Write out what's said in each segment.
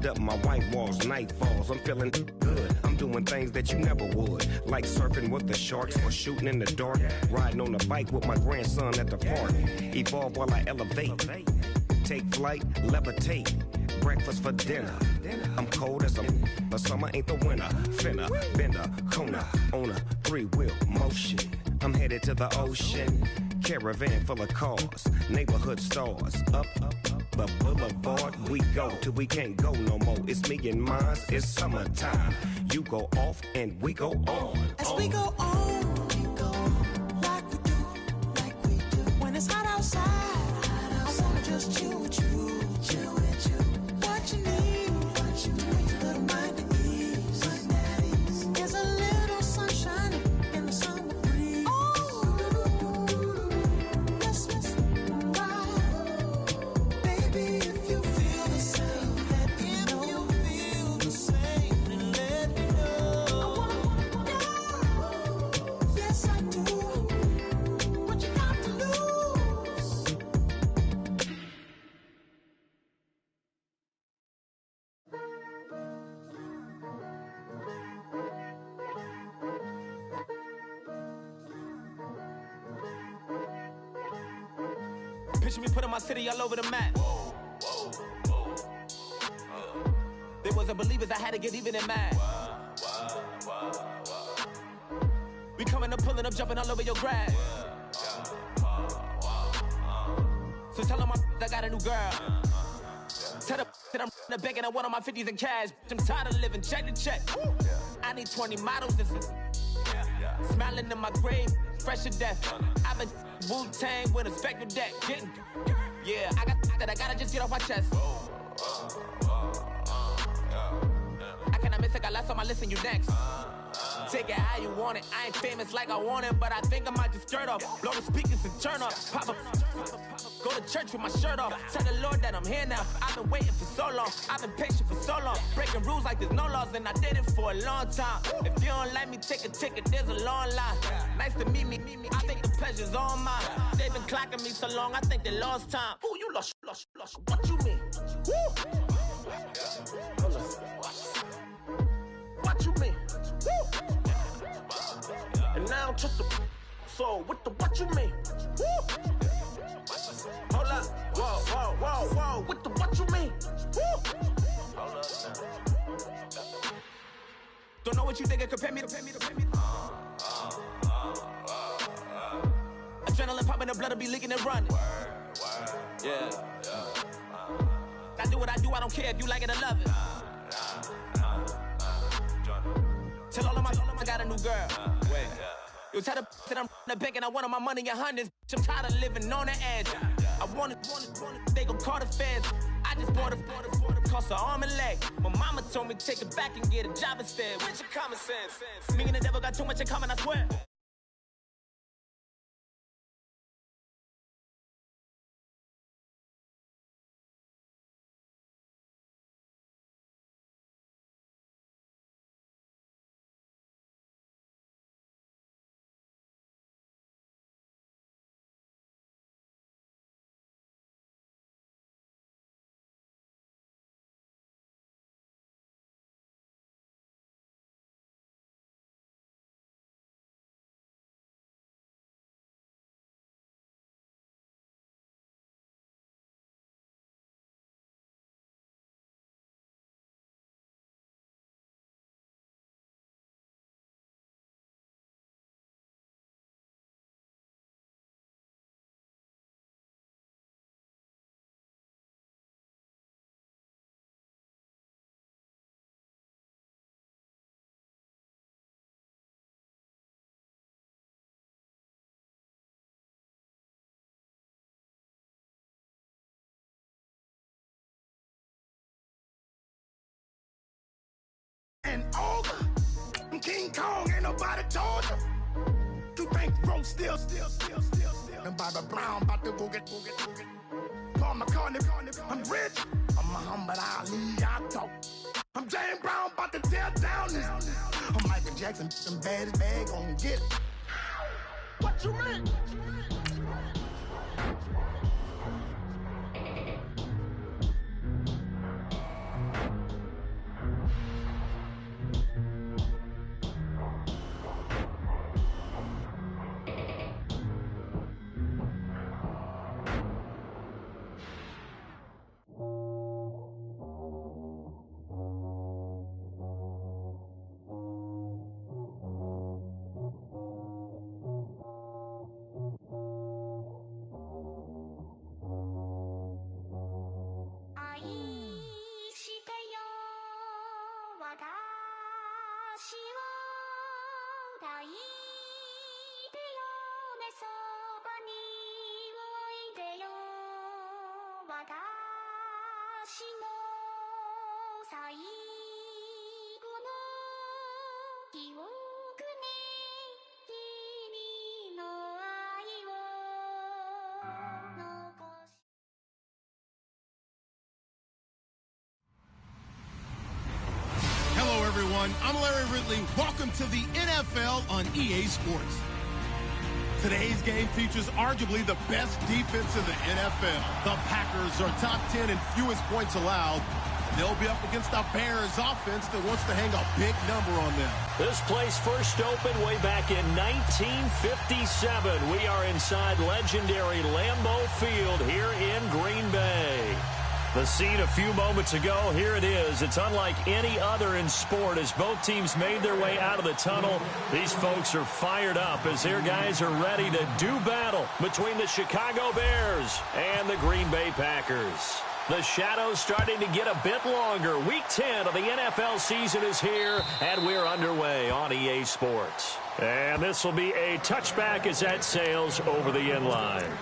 Buttoned up my white walls, night falls. I'm feeling good. I'm doing things that you never would. Like surfing with the sharks or shooting in the dark. Riding on a bike with my grandson at the park. Evolve while I elevate. Take flight, levitate. Breakfast for dinner. I'm cold as a but summer ain't the winter. Finna, bender, Kona, on a three-wheel motion. I'm headed to the ocean. Caravan full of cars, neighborhood stars. Up the boulevard we go till we can't go no more. It's me and mine, it's summertime. You go off and we go on. As we go on, we go like we do, like we do. When it's hot outside, I wanna just chill with you, chill with you. What you need, a little mind at ease. There's a little sunshine in the summer breeze. Yes, Miss baby, if you feel the same, let me know. If you feel the same, then let me know. Yes, I do. What you got to lose? Picture me putting my city all over the map. They wasn't believers, I had to get even and mad. We coming up, pulling up, jumping all over your grass. So tell them I got a new girl. Tell them that I'm in the bank and I want all my 50s in cash. I'm tired of living check to check. I need 20 models, this is smiling in my grave, fresh to death. I've been Wu-Tang with a spectral deck. Getting, yeah, I got that, I gotta just get off my chest. I cannot miss it, got last on my list and you next. Take it how you want it, I ain't famous like I want it, but I think I might just skirt off. Blow the speakers and turn up, pop up. Go to church with my shirt off. Tell the Lord that I'm here now. I've been waiting for so long. I've been patient for so long. Breaking rules like there's no laws, and I did it for a long time. If you don't like me, take a ticket. There's a long line. Nice to meet me. I think the pleasure's all mine. They've been clocking me so long. I think they lost time. Ooh, you lost. What you mean? Woo. What you mean? Woo. And now I'm just a so what you mean? Woo. Hold up, whoa, with the what you mean? Woo! Hold up now. Don't know what you think, compare me to. Adrenaline popping, the blood will be leaking and running. Yeah. I do what I do, I don't care if you like it or love it. Tell all of my I got a new girl. Wait. You tell the that I'm in the bank and I want all my money in hundreds. I'm tired of living on the edge. I want it, they gon' call the feds. I just bought a cost an arm and leg. My mama told me take it back and get a job instead. Where's your common sense? Me and the devil got too much in common, I swear. And ogre, King Kong, ain't nobody told you. You think roll still. And Bobby Brown about to go get. Paul McCartney, I'm rich. I'm Muhammad Ali, I talk. I'm James Brown, about to tear down this. I'm Michael Jackson, them baddest bag gon' get it. What you mean? Hello, everyone. I'm Larry Ridley. Welcome to the NFL on EA Sports. Today's game features arguably the best defense in the NFL. The Packers are top 10 in fewest points allowed. They'll be up against the Bears offense that wants to hang a big number on them. This place first opened way back in 1957. We are inside legendary Lambeau Field here in Green Bay. The scene a few moments ago, here it is. It's unlike any other in sport as both teams made their way out of the tunnel. These folks are fired up as their guys are ready to do battle between the Chicago Bears and the Green Bay Packers. The shadows starting to get a bit longer. Week 10 of the NFL season is here, and we're underway on EA Sports. And this will be a touchback as that sails over the end line.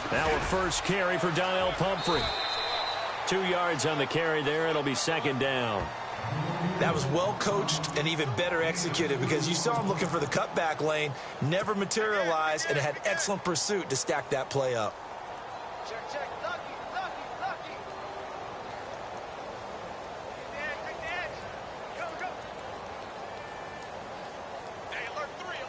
Now a first carry for Donnell Pumphrey. 2 yards on the carry there. It'll be second down. That was well coached and even better executed because you saw him looking for the cutback lane, never materialized, and had excellent pursuit to stack that play up. Check, check. Lucky. Take the edge. Go. Hey, alert three.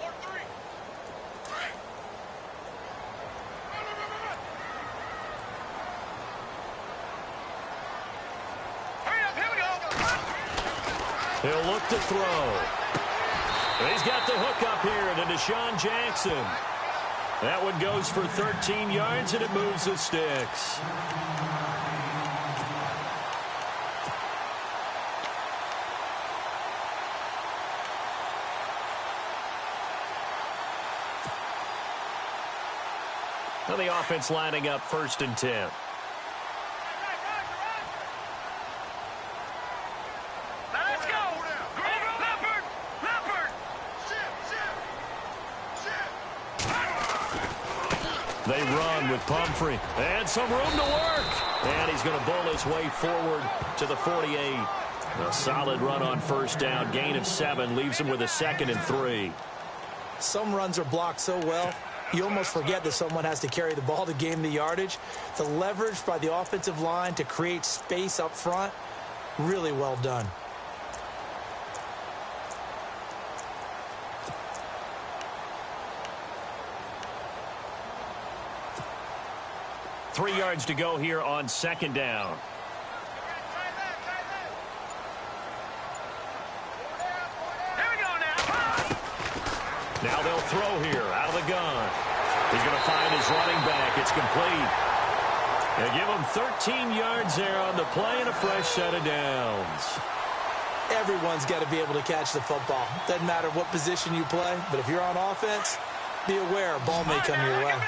Hurry up, here we go. He'll look to throw. He's got the hook up here to Deshaun Jackson. That one goes for 13 yards, and it moves the sticks. Now the offense lining up 1st and 10. They run with Pumphrey. And some room to work. And he's going to bowl his way forward to the 48. A solid run on first down. Gain of 7 leaves him with a 2nd and 3. Some runs are blocked so well, you almost forget that someone has to carry the ball to gain the yardage. The leverage by the offensive line to create space up front, really well done. Three yards to go here on second down. Now they'll throw here out of the gun. He's going to find his running back. It's complete. They give him 13 yards there on the play and a fresh set of downs. Everyone's got to be able to catch the football. Doesn't matter what position you play, but if you're on offense, be aware a ball may come your way.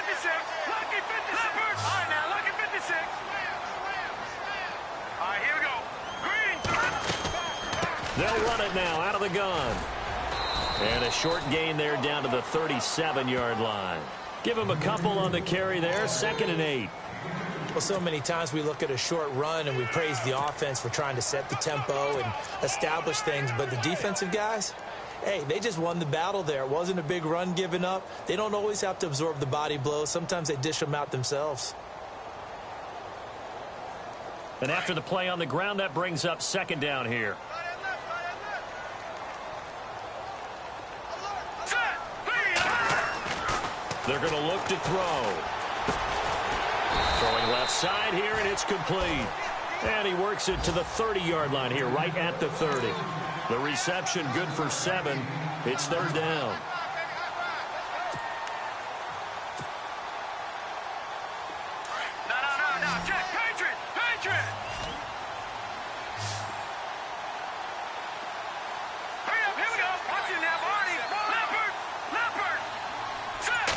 They'll run it now out of the gun. And a short gain there down to the 37-yard line. Give him a couple on the carry there, 2nd and 8. Well, so many times we look at a short run and we praise the offense for trying to set the tempo and establish things, but the defensive guys, hey, they just won the battle there. It wasn't a big run given up. They don't always have to absorb the body blows. Sometimes they dish them out themselves. And after the play on the ground, that brings up second down here. They're going to look to throw. Throwing left side here, and it's complete. And he works it to the 30-yard line here, right at the 30. The reception good for 7. It's third down. No. Check. Patriot. Hurry up. Here we go. Watch it now, Barney. Leopard. Set.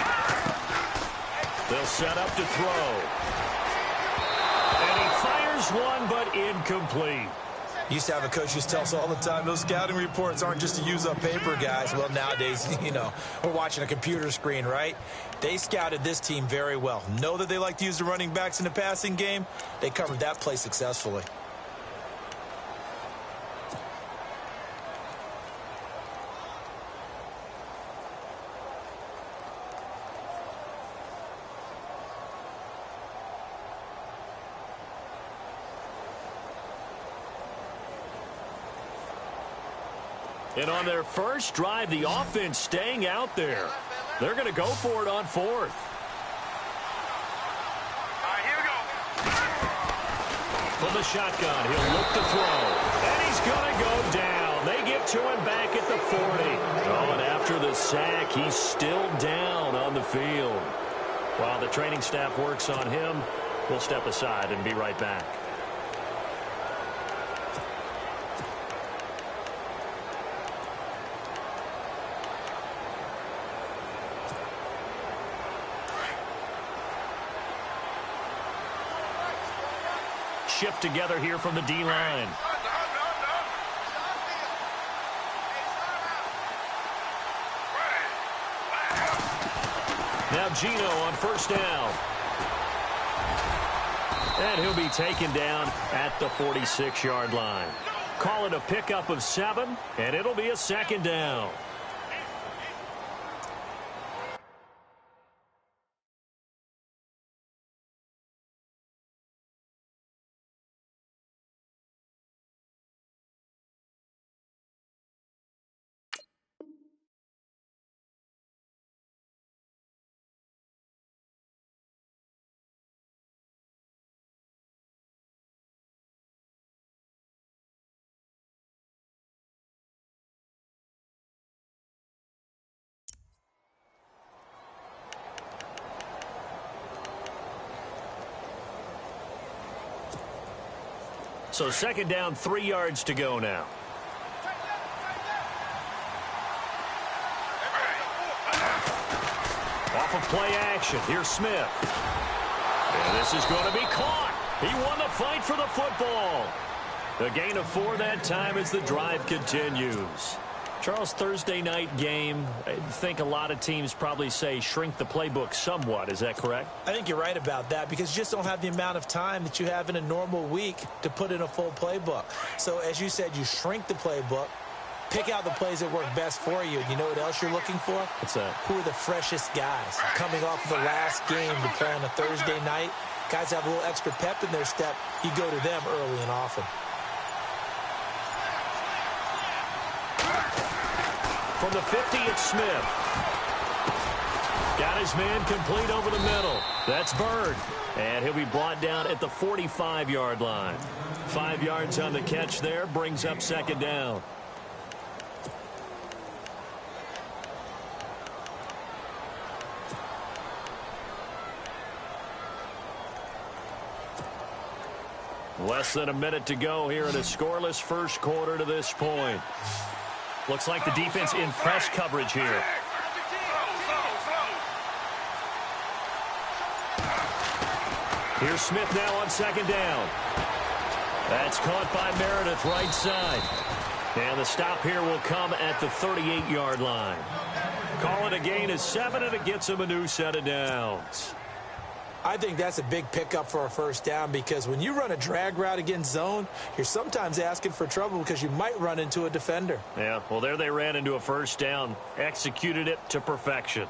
They'll set up to throw. And he fires one, but incomplete. Used to have a coach used to tell us all the time, those scouting reports aren't just to use up paper, guys. Well, nowadays, we're watching a computer screen, right? They scouted this team very well. Know that they like to use the running backs in the passing game. They covered that play successfully. And on their first drive, the offense staying out there. They're going to go for it on 4th. All right, here we go. From the shotgun, he'll look to throw. And he's going to go down. They get to him back at the 40. Oh, and after the sack, he's still down on the field. While the training staff works on him, we'll step aside and be right back. Shift together here from the D-line. Now Gino on first down. And he'll be taken down at the 46-yard line. Call it a pickup of 7, and it'll be a second down. So second down, 3 yards to go now. Off of play action. Here's Smith. And this is going to be caught. He won the fight for the football. A gain of 4 that time as the drive continues. Charles, Thursday night game, I think a lot of teams probably say shrink the playbook somewhat. Is that correct? I think you're right about that because you just don't have the amount of time that you have in a normal week to put in a full playbook. So as you said, you shrink the playbook, pick out the plays that work best for you. You know what else you're looking for? What's that? Who are the freshest guys coming off of the last game to play on a Thursday night? Guys have a little extra pep in their step. You go to them early and often. From the 50, it's Smith. Got his man complete over the middle. That's Bird. And he'll be brought down at the 45-yard line. 5 yards on the catch there, brings up second down. Less than a minute to go here in a scoreless first quarter to this point. Looks like the defense in press coverage here. Here's Smith now on second down. That's caught by Meredith right side. And the stop here will come at the 38-yard line. Call it a gain of 7, and it gets him a new set of downs. I think that's a big pickup for a first down because when you run a drag route against zone, you're sometimes asking for trouble because you might run into a defender. Yeah, well, there they ran into a first down, executed it to perfection.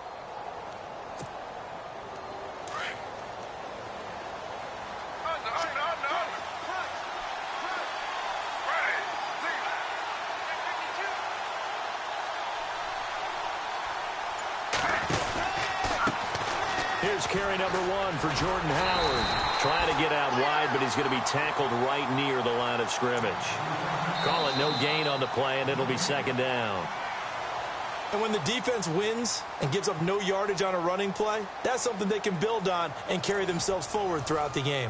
Here's carry number 1 for Jordan Howard. Trying to get out wide, but he's going to be tackled right near the line of scrimmage. Call it no gain on the play, and it'll be second down. And when the defense wins and gives up no yardage on a running play, that's something they can build on and carry themselves forward throughout the game.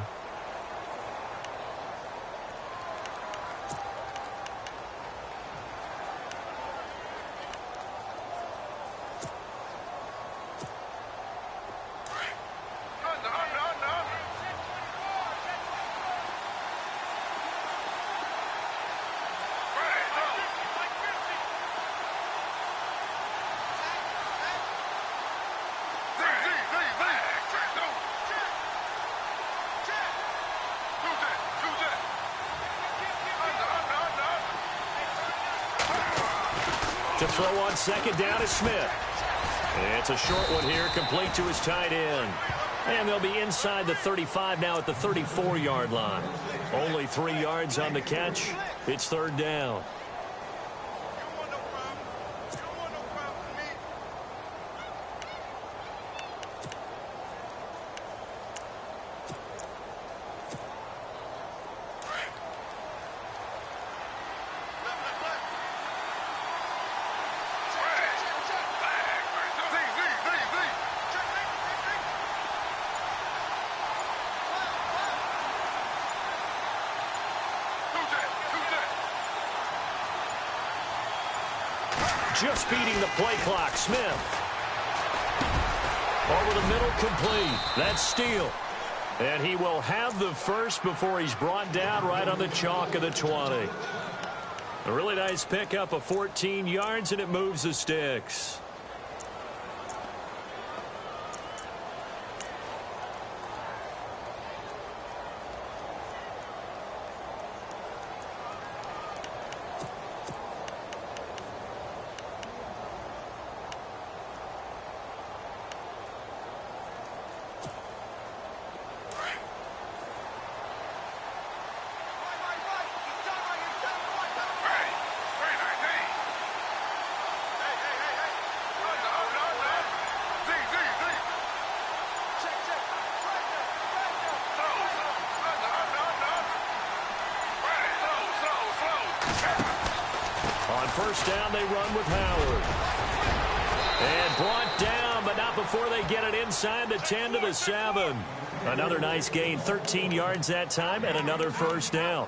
To throw on second down is Smith. It's a short one here, complete to his tight end. And they'll be inside the 35 now at the 34-yard line. Only 3 yards on the catch. It's third down. Just beating the play clock, Smith. Over the middle, complete. That's Steele. And he will have the first before he's brought down right on the chalk of the 20. A really nice pickup of 14 yards, and it moves the sticks. First down, they run with Howard. And brought down, but not before they get it inside the 10 to the 7. Another nice gain, 13 yards that time, and another first down.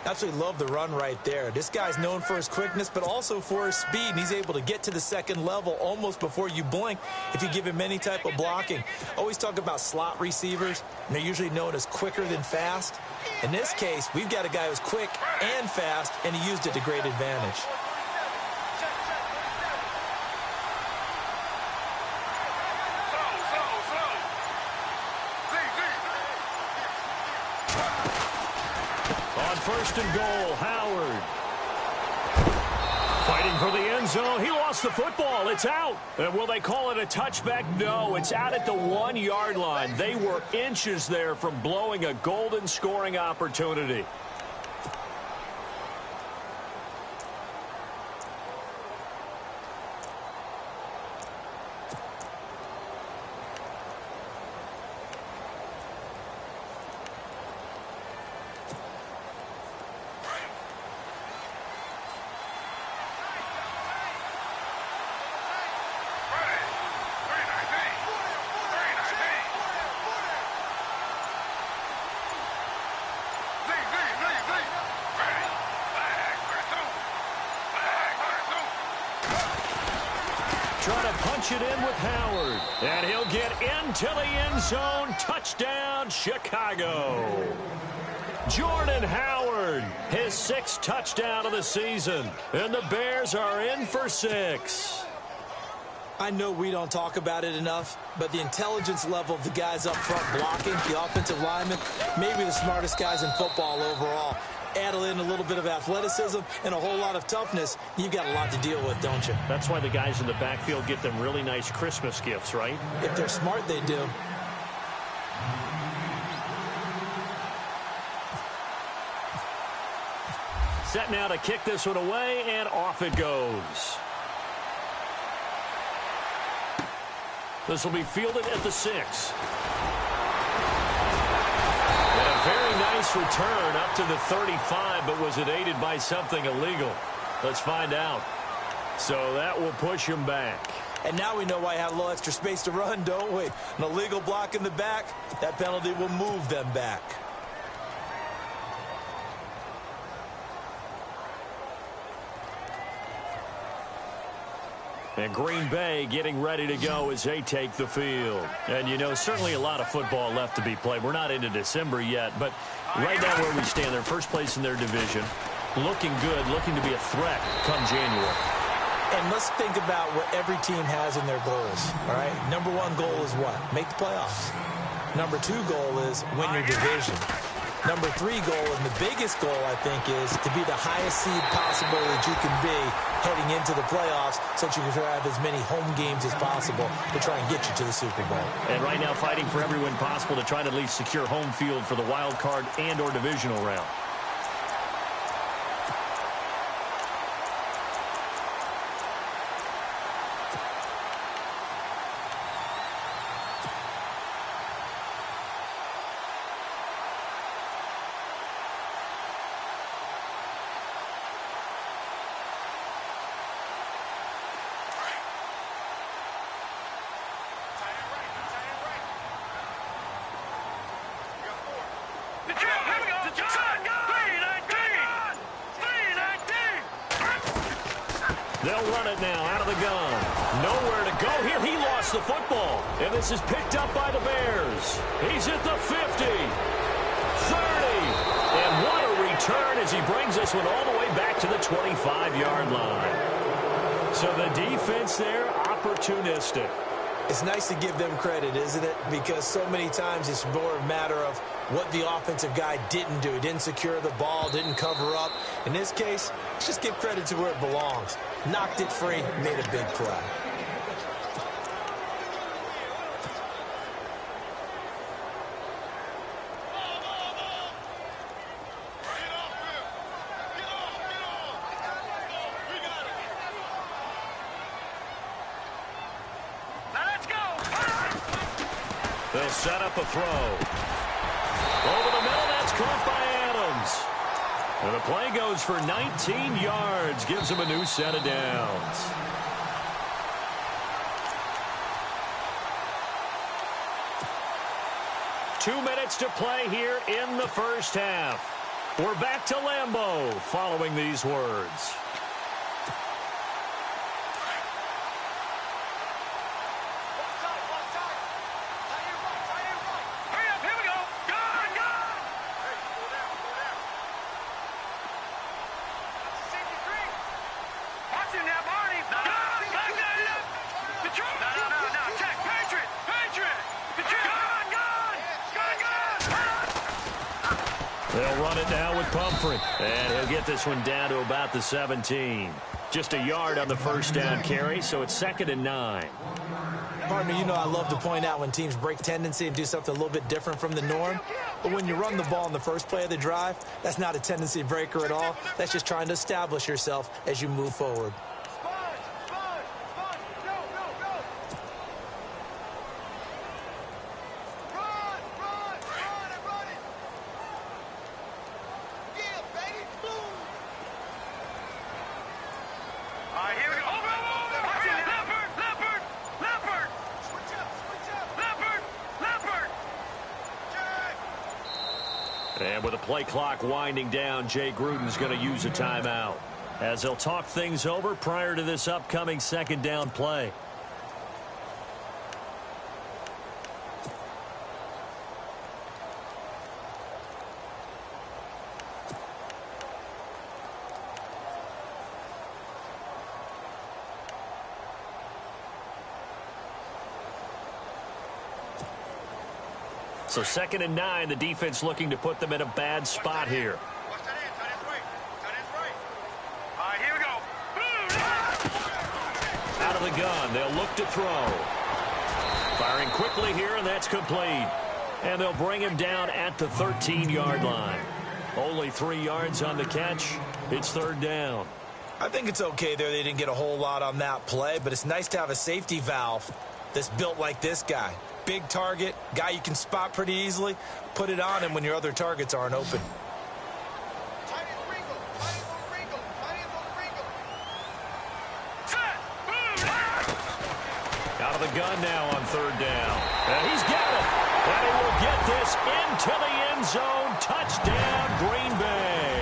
Absolutely love the run right there. This guy's known for his quickness, but also for his speed, and he's able to get to the second level almost before you blink if you give him any type of blocking. Always talk about slot receivers, and they're usually known as quicker than fast. In this case, we've got a guy who's quick and fast, and he used it to great advantage. First and goal, Howard. Fighting for the end zone. He lost the football. It's out. And will they call it a touchback? No, it's out at the 1-yard line. They were inches there from blowing a golden scoring opportunity. Trying to punch it in with Howard. And he'll get into the end zone. Touchdown, Chicago. Jordan Howard, his 6th touchdown of the season. And the Bears are in for 6. I know we don't talk about it enough, but the intelligence level of the guys up front blocking, the offensive linemen, maybe the smartest guys in football overall. Add in a little bit of athleticism and a whole lot of toughness, you've got a lot to deal with, don't you? That's why the guys in the backfield get them really nice Christmas gifts, right? If they're smart, they do. Set now to kick this one away, and off it goes. This will be fielded at the 6. And a very nice return up to the 35, but was it aided by something illegal? Let's find out. So that will push him back. And now we know why I have a little extra space to run, don't we? An illegal block in the back, that penalty will move them back. And Green Bay getting ready to go as they take the field. And, you know, certainly a lot of football left to be played. We're not into December yet, but right now where we stand, they're first place in their division. Looking good, looking to be a threat come January. And let's think about what every team has in their goals, all right? Number 1 goal is what? Make the playoffs. Number 2 goal is win your division. Number 3 goal, and the biggest goal, I think, is to be the highest seed possible that you can be heading into the playoffs so that you can have as many home games as possible to try and get you to the Super Bowl. And right now fighting for every win possible to try to at least secure home field for the wild card and or divisional round. They'll run it now out of the gun. Nowhere to go here. He lost the football. And this is picked up by the Bears. He's at the 50. 30. And what a return as he brings this one all the way back to the 25-yard line. So the defense there, opportunistic. It's nice to give them credit, isn't it? Because so many times it's more a matter of what the offensive guy didn't do. He didn't secure the ball, didn't cover up. In this case, let's just give credit to where it belongs. Knocked it free, made a big play. They'll set up a throw. Over the middle, that's caught by Adams. And the play goes for 19 yards. Gives him a new set of downs. Two minutes to play here in the first half. We're back to Lambeau following these words. They'll run it now with Pumphrey. And he'll get this one down to about the 17. Just a yard on the first down carry, so it's 2nd and 9. Partner, you know I love to point out when teams break tendency and do something a little bit different from the norm. But when you run the ball in the first play of the drive, that's not a tendency breaker at all. That's just trying to establish yourself as you move forward. And with the play clock winding down, Jay Gruden's going to use a timeout as they'll talk things over prior to this upcoming second down play. So 2nd and 9, the defense looking to put them in a bad spot here. Here we go. Out of the gun, they'll look to throw. Firing quickly here, and that's complete. And they'll bring him down at the 13-yard line. Only 3 yards on the catch. It's 3rd down. I think it's okay there. They didn't get a whole lot on that play, but it's nice to have a safety valve that's built like this guy. Big target, guy you can spot pretty easily. Put it on him when your other targets aren't open. Out of the gun now on third down. And he's got it. And he will get this into the end zone. Touchdown, Green Bay.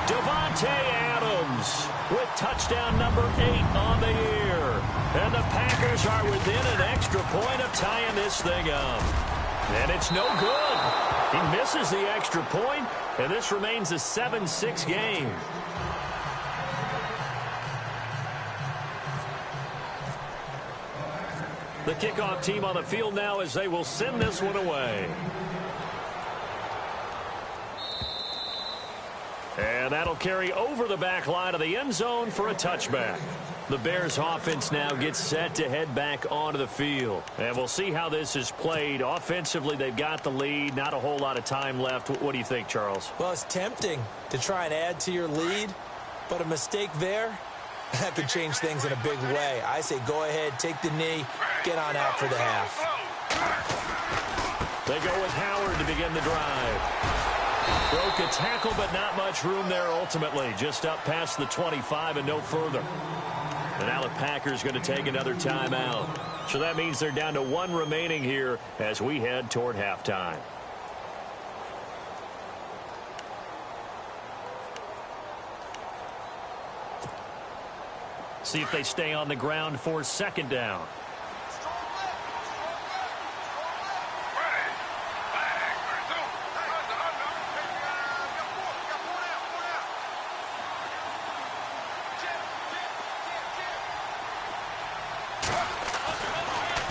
Devontae Adams with touchdown number 8 on the year. And the Packers are within an extra point of tying this thing up. And it's no good. He misses the extra point, and this remains a 7-6 game. The kickoff team on the field now as they will send this one away. And that'll carry over the back line of the end zone for a touchback. The Bears offense now gets set to head back onto the field. And we'll see how this is played. Offensively, they've got the lead. Not a whole lot of time left. What do you think, Charles? Well, it's tempting to try and add to your lead, but a mistake there, that could change things in a big way. I say go ahead, take the knee, get on out for the half. They go with Howard to begin the drive. Broke a tackle, but not much room there ultimately. Just up past the 25 and no further. And now the Packers going to take another timeout. So that means they're down to 1 remaining here as we head toward halftime. See if they stay on the ground for second down.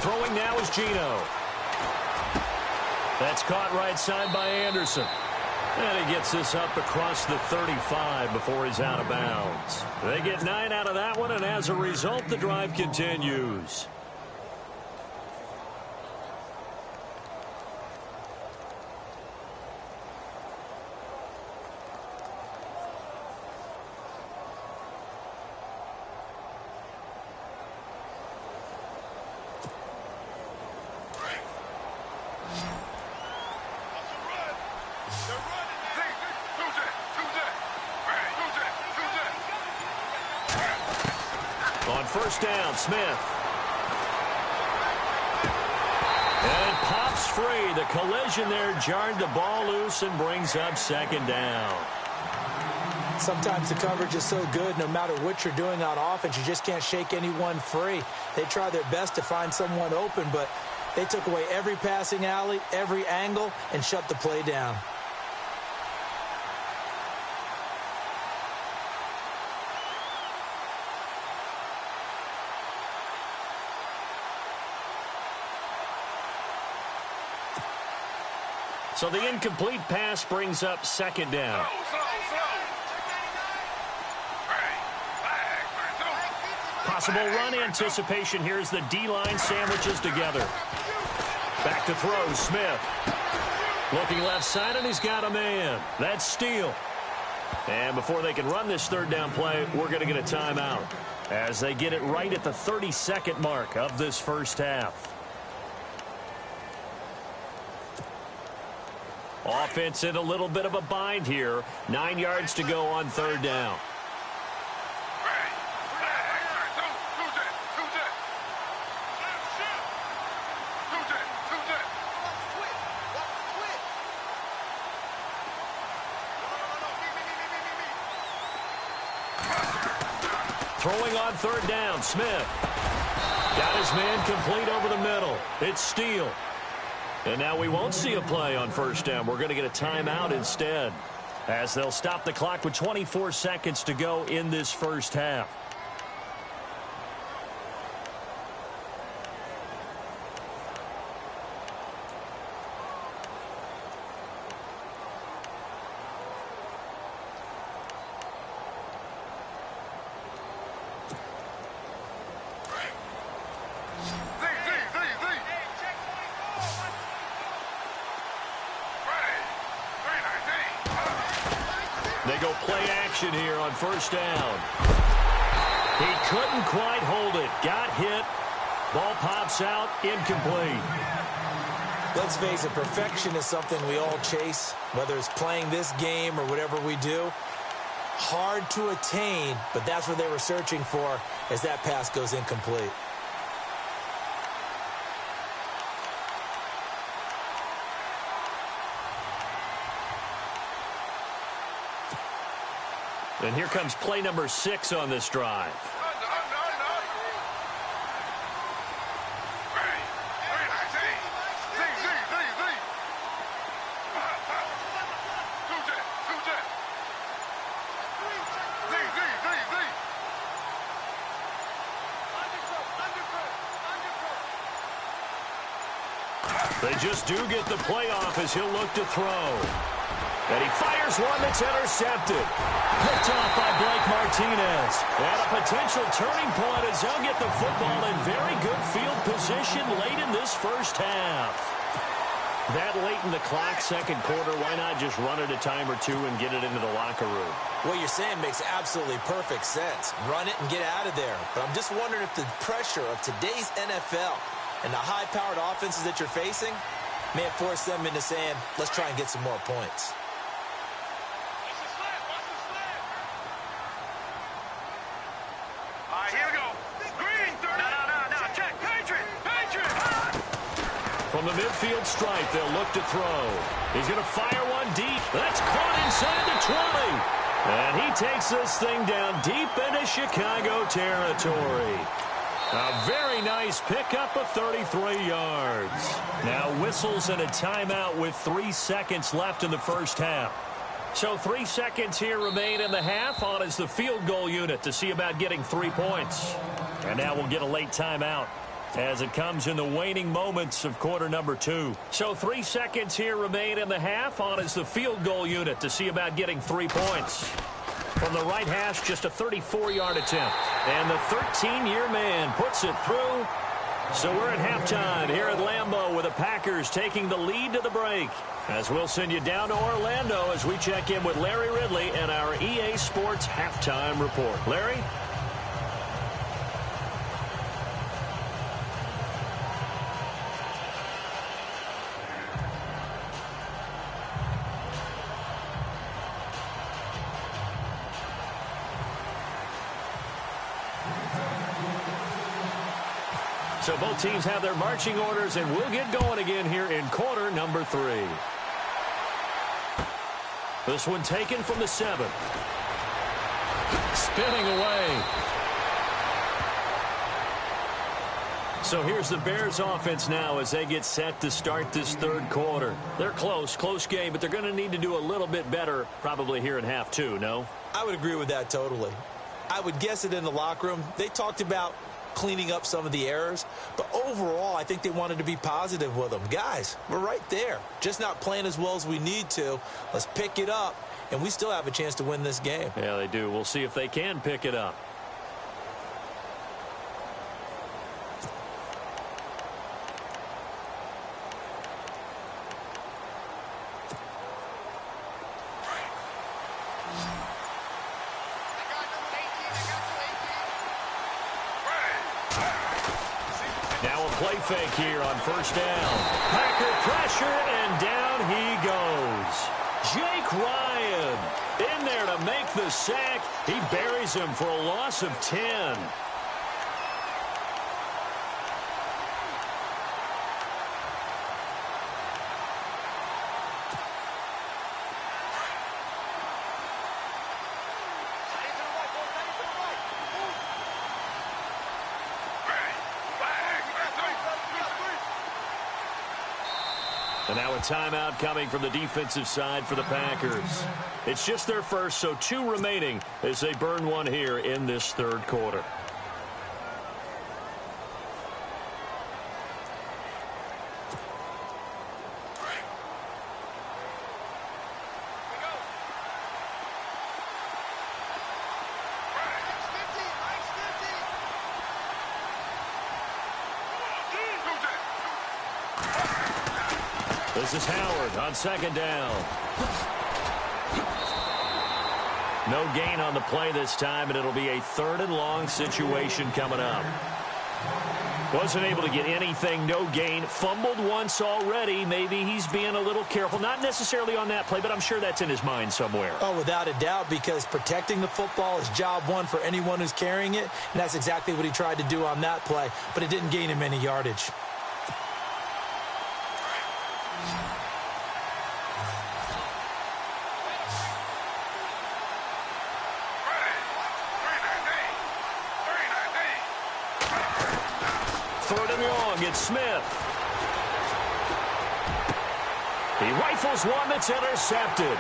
Throwing now is Geno. That's caught right side by Anderson. And he gets this up across the 35 before he's out of bounds. They get 9 out of that one, and as a result, the drive continues. On first down, Smith. And it pops free. The collision there jarred the ball loose and brings up second down. Sometimes the coverage is so good, no matter what you're doing on offense, you just can't shake anyone free. They try their best to find someone open, but they took away every passing alley, every angle, and shut the play down. So the incomplete pass brings up second down. Possible run anticipation here as the D-line sandwiches together. Back to throw, Smith. Looking left side, and he's got a man. That's Steele. And before they can run this third down play, we're going to get a timeout as they get it right at the 30-second mark of this first half. Offense in a little bit of a bind here. 9 yards to go on third down. Throwing on third down, Smith. Got his man complete over the middle. It's Steele. And now we won't see a play on first down. We're going to get a timeout instead, as they'll stop the clock with 24 seconds to go in this first half. They go play action here on first down. He couldn't quite hold it. Got hit. Ball pops out, incomplete. Let's face it, perfection is something we all chase, whether it's playing this game or whatever we do. Hard to attain, but that's what they were searching for as that pass goes incomplete. And here comes play number 6 on this drive. They just do get the playoff as he'll look to throw. And he fires one that's intercepted. Picked off by Blake Martinez. And a potential turning point as he'll get the football in very good field position late in this first half. That late in the clock, second quarter, why not just run it a time or two and get it into the locker room? What you're saying makes absolutely perfect sense. Run it and get out of there. But I'm just wondering if the pressure of today's NFL and the high-powered offenses that you're facing may have forced them into saying, let's try and get some more points. All right, here we go. Green, no, check. Patriot. From the midfield stripe, they'll look to throw. He's going to fire one deep. That's caught inside the 20. And he takes this thing down deep into Chicago territory. A very nice pickup of 33 yards. Now whistles and a timeout with 3 seconds left in the first half. So 3 seconds here remain in the half. On is the field goal unit to see about getting 3 points. And now we'll get a late timeout as it comes in the waning moments of quarter number 2. So 3 seconds here remain in the half. On is the field goal unit to see about getting 3 points. From the right hash, just a 34-yard attempt. And the 13-year man puts it through. So we're at halftime here at Lambeau with the Packers taking the lead to the break. As we'll send you down to Orlando as we check in with Larry Ridley and our EA Sports halftime report. Larry? So both teams have their marching orders, and we'll get going again here in quarter number 3. This one taken from the 7. Spinning away. So here's the Bears offense now as they get set to start this third quarter. They're close game, but they're going to need to do a little bit better probably here in half 2, no? I would agree with that totally. I would guess it in the locker room. They talked about cleaning up some of the errors, but overall I think they wanted to be positive with them. Guys, we're right there, just not playing as well as we need to. Let's pick it up, and we still have a chance to win this game. Yeah, they do. We'll see if they can pick it up. Play fake here on first down. Packer pressure, and down he goes. Jake Ryan in there to make the sack. He buries him for a loss of 10. And now a timeout coming from the defensive side for the Packers. It's just their first, so 2 remaining as they burn one here in this third quarter. This is Howard on second down. No gain on the play this time, and it'll be a 3rd and long situation coming up. Wasn't able to get anything, no gain. Fumbled once already. Maybe he's being a little careful. Not necessarily on that play, but I'm sure that's in his mind somewhere. Oh, without a doubt, because protecting the football is job one for anyone who's carrying it, and that's exactly what he tried to do on that play, but it didn't gain him any yardage. Third and long, it's Smith. He rifles one that's intercepted.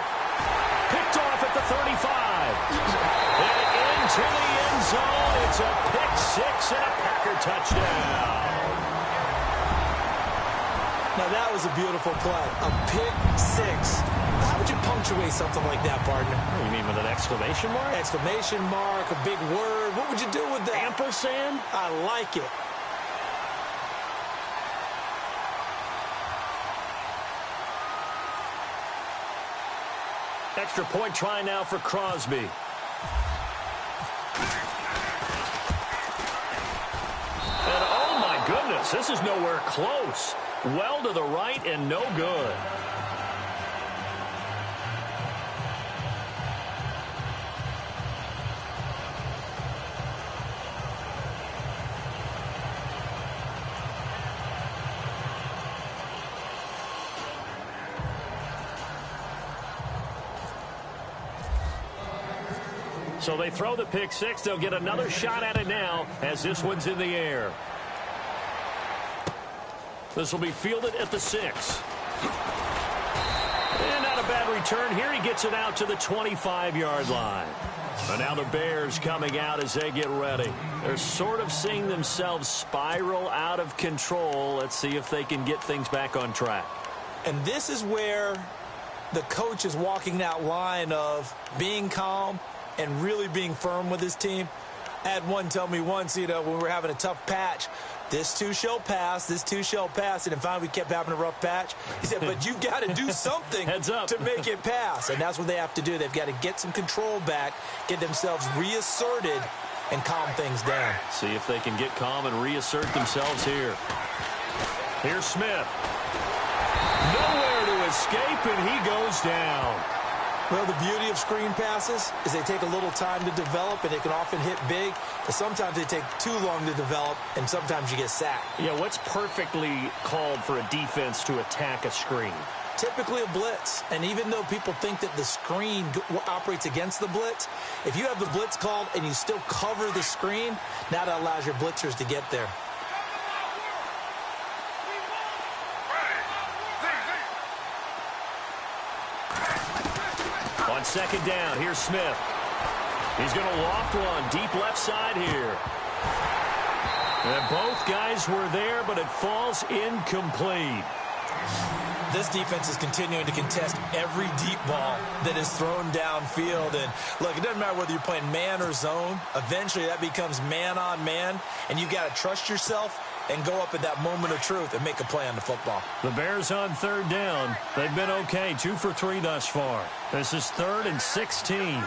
Picked off at the 35. And into the end zone. It's a pick six and a Packer touchdown. Now, that was a beautiful play. A pick six. How would you punctuate something like that, partner? You mean with an exclamation mark? Exclamation mark, a big word. What would you do with that? Ampersand? I like it. Extra point try now for Crosby. And oh my goodness, this is nowhere close. Well to the right and no good. So they throw the pick six. They'll get another shot at it now as this one's in the air. This will be fielded at the 6. And not a bad return here. He gets it out to the 25-yard line. And now the Bears coming out as they get ready. They're sort of seeing themselves spiral out of control. Let's see if they can get things back on track. And this is where the coach is walking that line of being calm and really being firm with his team. I had one tell me once, when we were having a tough patch, this too shall pass, this too shall pass. And finally we kept having a rough patch. He said, but you got to do something Heads up. to make it pass. And that's what they have to do. They've got to get some control back, get themselves reasserted, and calm things down. See if they can get calm and reassert themselves here. Here's Smith. Nowhere to escape, and he goes down. Well, the beauty of screen passes is they take a little time to develop, and they can often hit big, but sometimes they take too long to develop, and sometimes you get sacked. Yeah, what's perfectly called for a defense to attack a screen? Typically a blitz, and even though people think that the screen operates against the blitz, if you have the blitz called and you still cover the screen, now that allows your blitzers to get there. On second down, here's Smith. He's going to loft one deep left side here. And both guys were there, but it falls incomplete. This defense is continuing to contest every deep ball that is thrown downfield. And look, it doesn't matter whether you're playing man or zone. Eventually that becomes man on man, and you got to trust yourself and go up at that moment of truth and make a play on the football. The Bears on third down. They've been okay, 2 for 3 thus far. This is 3rd and 16.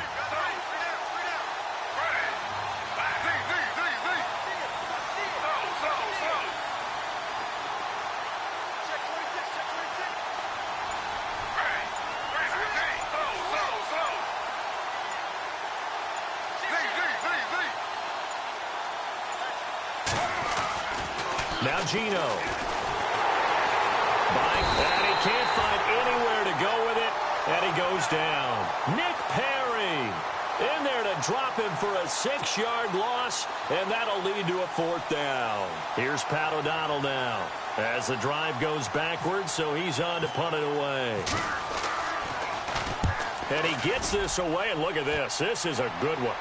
Now Gino. And he can't find anywhere to go with it. And he goes down. Nick Perry in there to drop him for a 6-yard loss. And that'll lead to a 4th down. Here's Pat O'Donnell now as the drive goes backwards, so he's on to punt it away. And he gets this away, and look at this. This is a good one.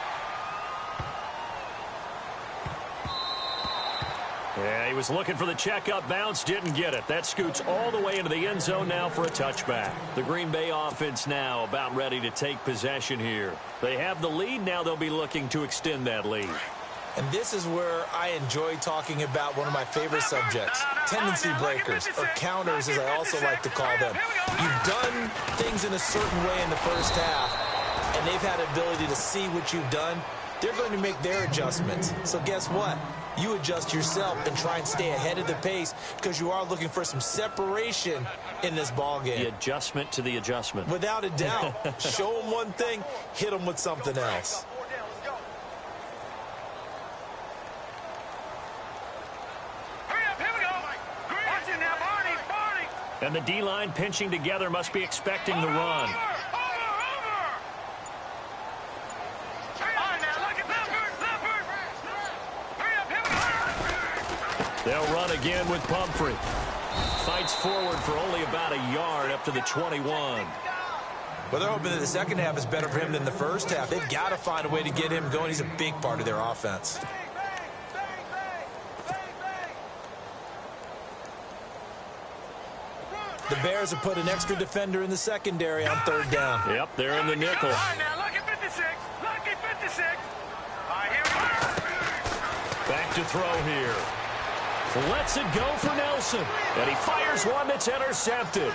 Yeah, he was looking for the checkup bounce, didn't get it. That scoots all the way into the end zone now for a touchback. The Green Bay offense now about ready to take possession here. They have the lead. Now they'll be looking to extend that lead. And this is where I enjoy talking about one of my favorite subjects, tendency breakers, or counters as I also like to call them. You've done things in a certain way in the first half, and they've had the ability to see what you've done. They're going to make their adjustments. So guess what? you adjust yourself and try and stay ahead of the pace because you are looking for some separation in this ball game. The adjustment to the adjustment. Without a doubt. Show them one thing, hit them with something else. And the D-line pinching together must be expecting the run. They'll run again with Pumphrey. Fights forward for only about a yard up to the 21. Well, they're hoping that the second half is better for him than the first half. They've got to find a way to get him going. He's a big part of their offense. The Bears have put an extra defender in the secondary on third down. Yep, they're in the nickel. Back to throw here. Lets it go for Nelson. And he fires one that's intercepted.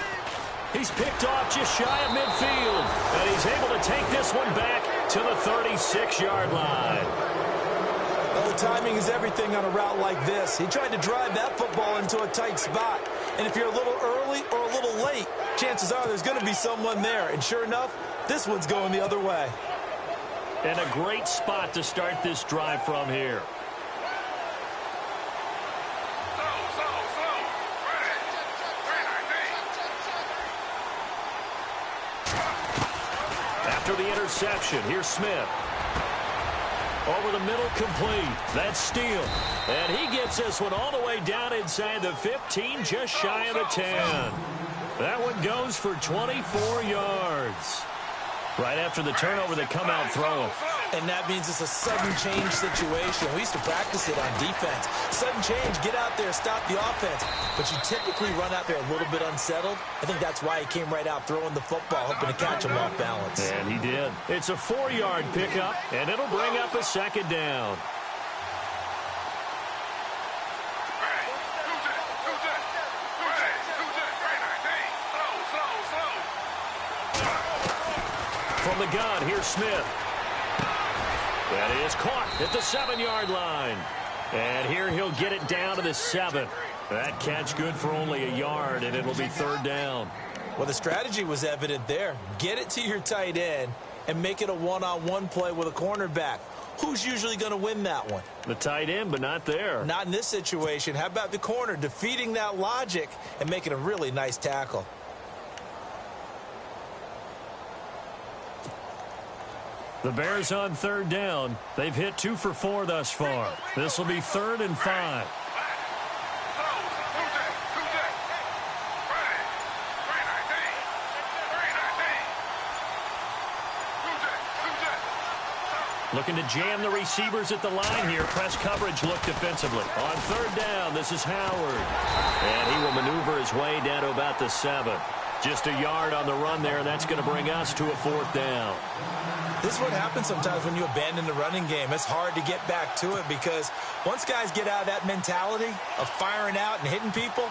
He's picked off just shy of midfield. And he's able to take this one back to the 36-yard line. Well, the timing is everything on a route like this. He tried to drive that football into a tight spot. And if you're a little early or a little late, chances are there's going to be someone there. And sure enough, this one's going the other way. And a great spot to start this drive from here. After the interception, here's Smith. Over the middle, complete. That's Steele. And he gets this one all the way down inside the 15, just shy of the 10. That one goes for 24 yards. Right after the turnover, they come out throwing. And that means it's a sudden change situation. We used to practice it on defense. Sudden change, get out there, stop the offense. But you typically run out there a little bit unsettled. I think that's why he came right out throwing the football, hoping to catch him off balance. And he did. It's a 4-yard pickup, and it'll bring up a second down. From the gun, here's Smith. That is caught at the 7-yard line. And here he'll get it down to the 7. That catch good for only a yard, and it'll be third down. Well, the strategy was evident there. Get it to your tight end and make it a one-on-one play with a cornerback. Who's usually going to win that one? The tight end, but not there. Not in this situation. How about the corner defeating that logic and making a really nice tackle? The Bears on third down. They've hit 2 for 4 thus far. This will be 3rd and 5. Looking to jam the receivers at the line here. Press coverage look defensively. On third down, this is Howard. And he will maneuver his way down to about the 7. Just a yard on the run there, and that's going to bring us to a 4th down. This is what happens sometimes when you abandon the running game. It's hard to get back to it because once guys get out of that mentality of firing out and hitting people,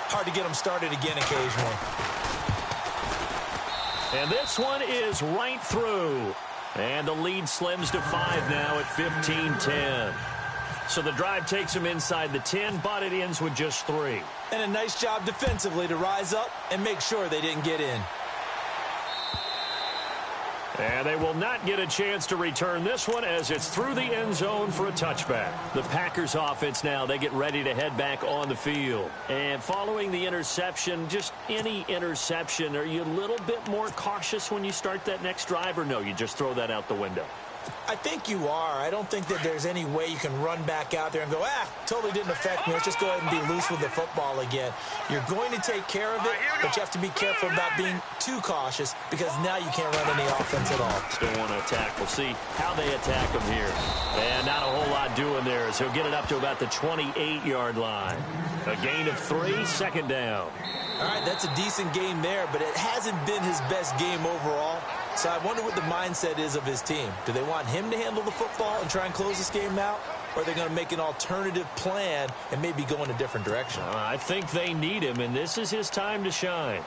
hard to get them started again occasionally. And this one is right through. And the lead slims to 5 now at 15-10. So the drive takes them inside the 10, but it ends with just 3. And a nice job defensively to rise up and make sure they didn't get in. And they will not get a chance to return this one as it's through the end zone for a touchback. The Packers offense now, they get ready to head back on the field. And following the interception, just any interception, are you a little bit more cautious when you start that next drive, or no, you just throw that out the window? I think you are. I don't think that there's any way you can run back out there and go, totally didn't affect me. Let's just go ahead and be loose with the football again. You're going to take care of it, but you have to be careful about being too cautious because now you can't run any offense at all. Still want to attack. We'll see how they attack him here. And not a whole lot doing there as he'll get it up to about the 28-yard line. A gain of 3, 2nd down. All right, that's a decent game there, but it hasn't been his best game overall. So I wonder what the mindset is of his team. Do they want him to handle the football and try and close this game out? Or are they going to make an alternative plan and maybe go in a different direction? I think they need him, and this is his time to shine.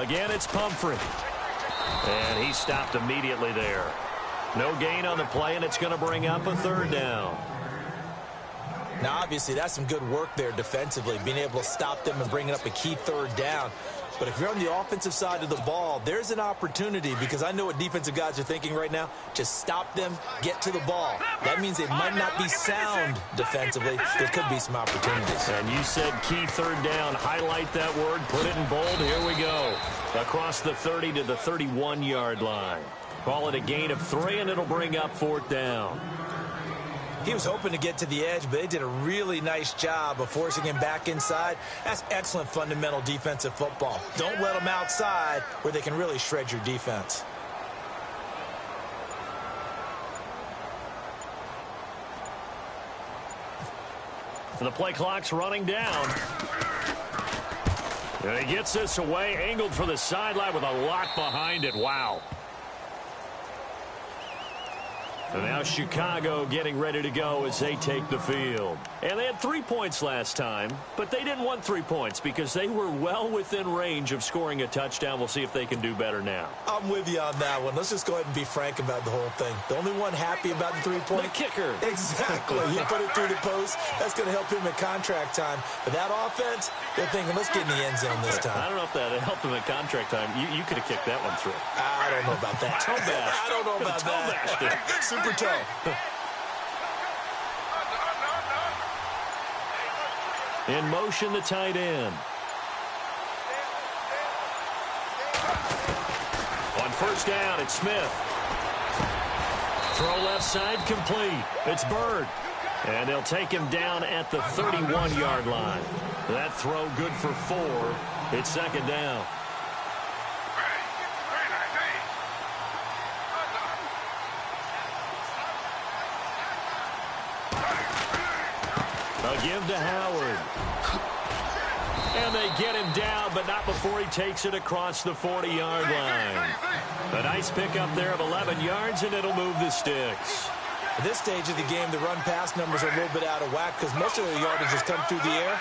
Again, it's Pumphrey. And he stopped immediately there. No gain on the play, and it's going to bring up a 3rd down. Now, obviously, that's some good work there defensively, being able to stop them and bringing up a key 3rd down. But if you're on the offensive side of the ball, there's an opportunity, because I know what defensive guys are thinking right now. Just stop them, get to the ball. That means they might not be sound defensively. There could be some opportunities. And you said key 3rd down. Highlight that word, put it in bold. Here we go. Across the 30 to the 31-yard line. Call it a gain of 3, and it'll bring up 4th down. He was hoping to get to the edge, but they did a really nice job of forcing him back inside. That's excellent fundamental defensive football. Don't let them outside where they can really shred your defense. The play clock's running down. And he gets this away, angled for the sideline with a lock behind it. Wow. And now Chicago getting ready to go as they take the field. And they had 3 points last time, but they didn't want 3 points because they were well within range of scoring a touchdown. We'll see if they can do better now. I'm with you on that one. Let's just go ahead and be frank about the whole thing. The only one happy about the 3-point. The kicker. Exactly. He put it through the post. That's going to help him at contract time. But that offense, they're thinking, let's get in the end zone this time. I don't know if that helped him at contract time. You could have kicked that one through. I don't know about that. Toe bash. I don't know about that. Super toe. In motion, the tight end. On 1st down, it's Smith. Throw left side, complete. It's Bird. And they'll take him down at the 31-yard line. That throw good for 4. It's 2nd down. A give to Howard. And they get him down, but not before he takes it across the 40-yard line. A nice pickup there of 11 yards, and it'll move the sticks. At this stage of the game, the run-pass numbers are a little bit out of whack because most of the yardage has come through the air.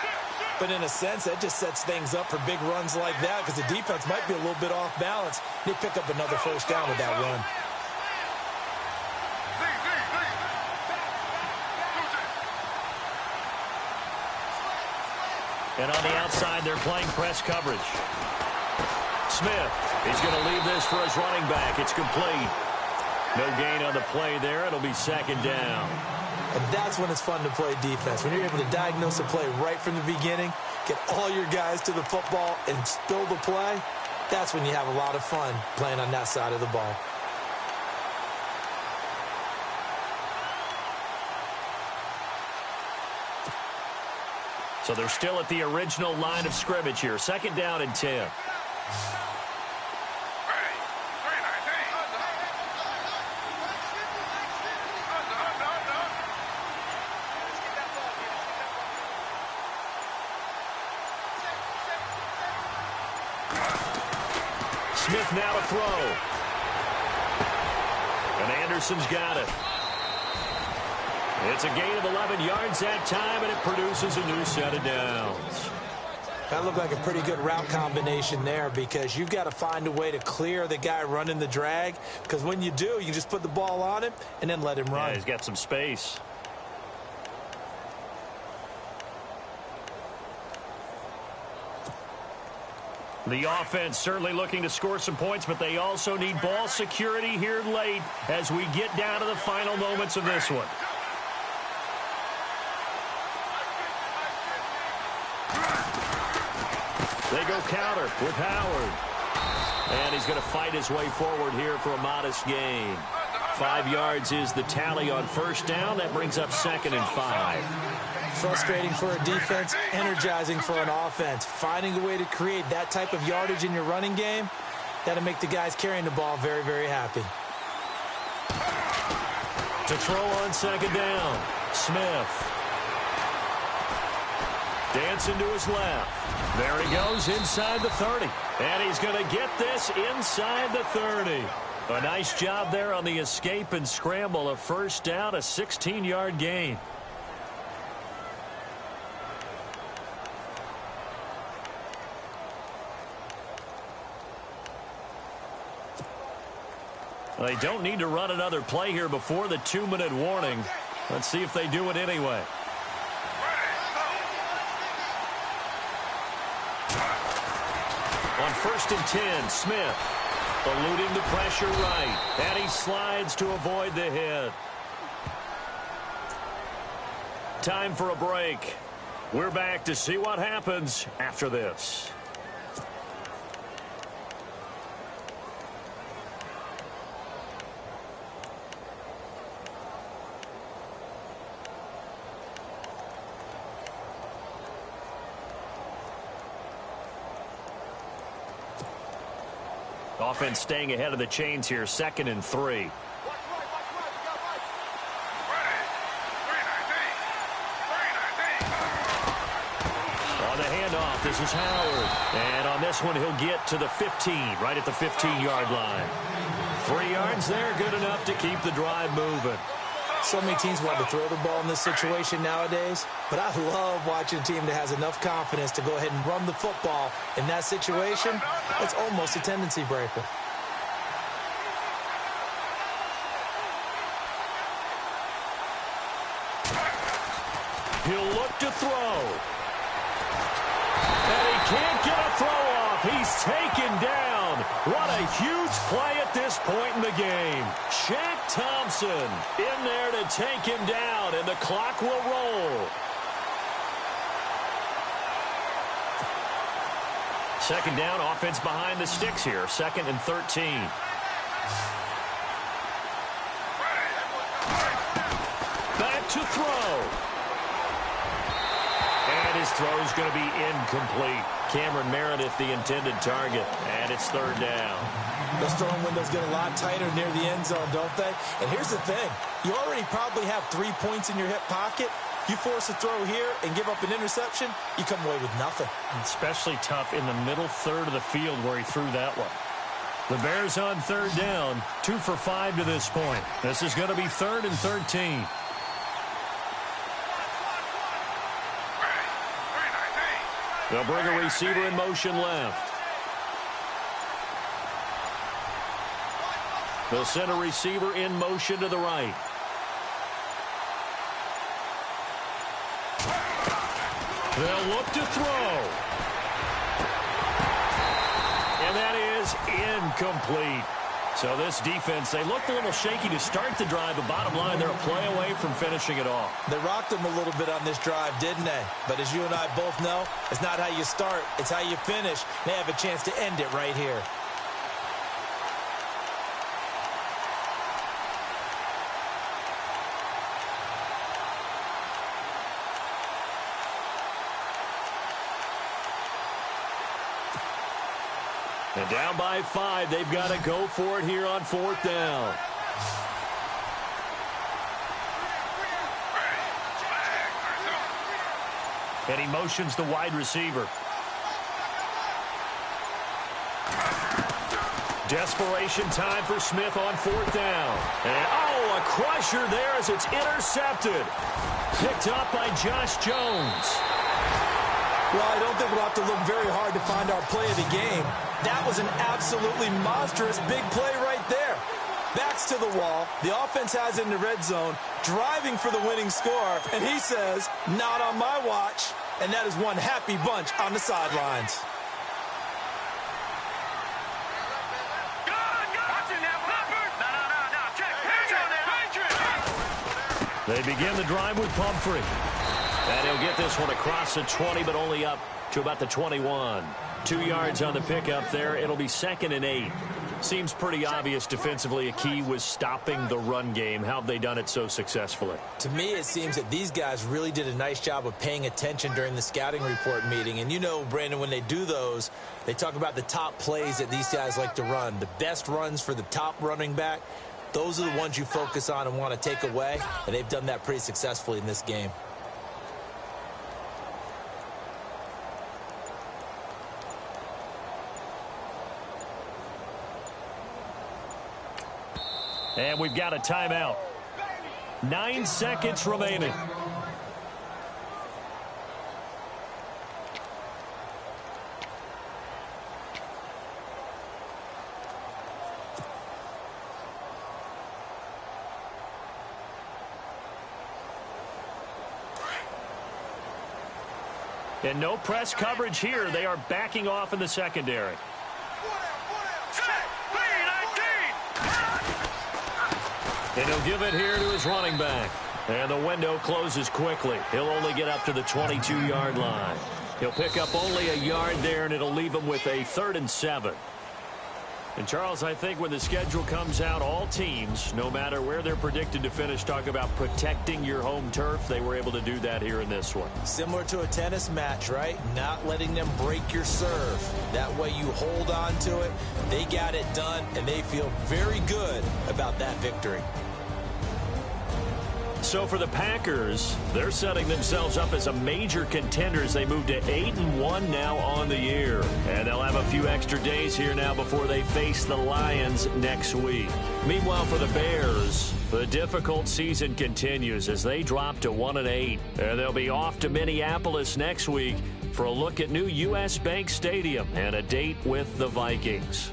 But in a sense, that just sets things up for big runs like that because the defense might be a little bit off balance. They pick up another 1st down with that run. And on the outside, they're playing press coverage. Smith, he's going to leave this for his running back. It's complete. No gain on the play there. It'll be 2nd down. And that's when it's fun to play defense. When you're able to diagnose a play right from the beginning, get all your guys to the football and spill the play, that's when you have a lot of fun playing on that side of the ball. So they're still at the original line of scrimmage here. 2nd down and 10. Smith now to throw. And Anderson's got it. It's a gain of 11 yards that time, and it produces a new set of downs. That looked like a pretty good route combination there because you've got to find a way to clear the guy running the drag because when you do, you just put the ball on him and then let him run. Yeah, he's got some space. The offense certainly looking to score some points, but they also need ball security here late as we get down to the final moments of this one. They go counter with Howard. And he's going to fight his way forward here for a modest gain. 5 yards is the tally on 1st down. That brings up 2nd and 5. Frustrating for a defense, energizing for an offense. Finding a way to create that type of yardage in your running game, that'll make the guys carrying the ball very, very happy. To throw on 2nd down, Smith. Dancing to his left. There he goes inside the 30. And he's going to get this inside the 30. A nice job there on the escape and scramble. A 1st down, a 16-yard gain. Well, they don't need to run another play here before the 2-minute warning. Let's see if they do it anyway. On 1st and 10, Smith eluding the pressure right. And he slides to avoid the hit. Time for a break. We're back to see what happens after this. Offense staying ahead of the chains here, 2nd and 3. On the handoff, this is Howard. And on this one, he'll get to the 15, right at the 15-yard line. 3 yards there, good enough to keep the drive moving. So many teams want to throw the ball in this situation nowadays, but I love watching a team that has enough confidence to go ahead and run the football in that situation. It's almost a tendency breaker. He'll look to throw. And he can't get a throw off. He's taken down. What a huge play at this point in the game. Shaq Thompson in there to take him down, and the clock will roll. 2nd down, offense behind the sticks here. 2nd and 13. Back to throw. And his throw is going to be incomplete. Cameron Meredith, the intended target, and it's 3rd down. Those throwing windows get a lot tighter near the end zone, don't they? And here's the thing. You already probably have 3 points in your hip pocket. You force a throw here and give up an interception, you come away with nothing. Especially tough in the middle third of the field where he threw that one. The Bears on 3rd down, 2 for 5 to this point. This is going to be 3rd and 13. They'll bring a receiver in motion left. They'll send a receiver in motion to the right. They'll look to throw. And that is incomplete. So this defense, they looked a little shaky to start the drive, but bottom line, they're a play away from finishing it off. They rocked them a little bit on this drive, didn't they? But as you and I both know, it's not how you start, it's how you finish. They have a chance to end it right here. And down by 5, they've got to go for it here on 4th down. And he motions the wide receiver. Desperation time for Smith on 4th down. And, oh, a crusher there as it's intercepted. Picked up by Josh Jones. Well, I don't think we'll have to look very hard to find our play of the game. That was an absolutely monstrous big play right there. Backs to the wall. The offense has it in the red zone, driving for the winning score. And he says, not on my watch. And that is one happy bunch on the sidelines. They begin the drive with Pumphrey. And he'll get this one across the 20, but only up to about the 21. 2 yards on the pickup there. It'll be 2nd and 8. Seems pretty obvious defensively a key was stopping the run game. How have they done it so successfully? To me, it seems that these guys really did a nice job of paying attention during the scouting report meeting. And you know, Brandon, when they do those, they talk about the top plays that these guys like to run. The best runs for the top running back. Those are the ones you focus on and want to take away. And they've done that pretty successfully in this game. And we've got a timeout. 9 seconds remaining. And no press coverage here. They are backing off in the secondary. And he'll give it here to his running back. And the window closes quickly. He'll only get up to the 22-yard line. He'll pick up only a yard there, and it'll leave him with a 3rd and 7. And, Charles, I think when the schedule comes out, all teams, no matter where they're predicted to finish, talk about protecting your home turf. They were able to do that here in this one. Similar to a tennis match, right? Not letting them break your serve. That way you hold on to it. They got it done, and they feel very good about that victory. So for the Packers, they're setting themselves up as a major contender as they move to 8-1 now on the year. And they'll have a few extra days here now before they face the Lions next week. Meanwhile, for the Bears, the difficult season continues as they drop to 1-8. And they'll be off to Minneapolis next week for a look at new U.S. Bank Stadium and a date with the Vikings.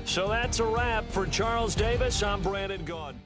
So that's a wrap for Charles Davis. I'm Brandon Gaudin.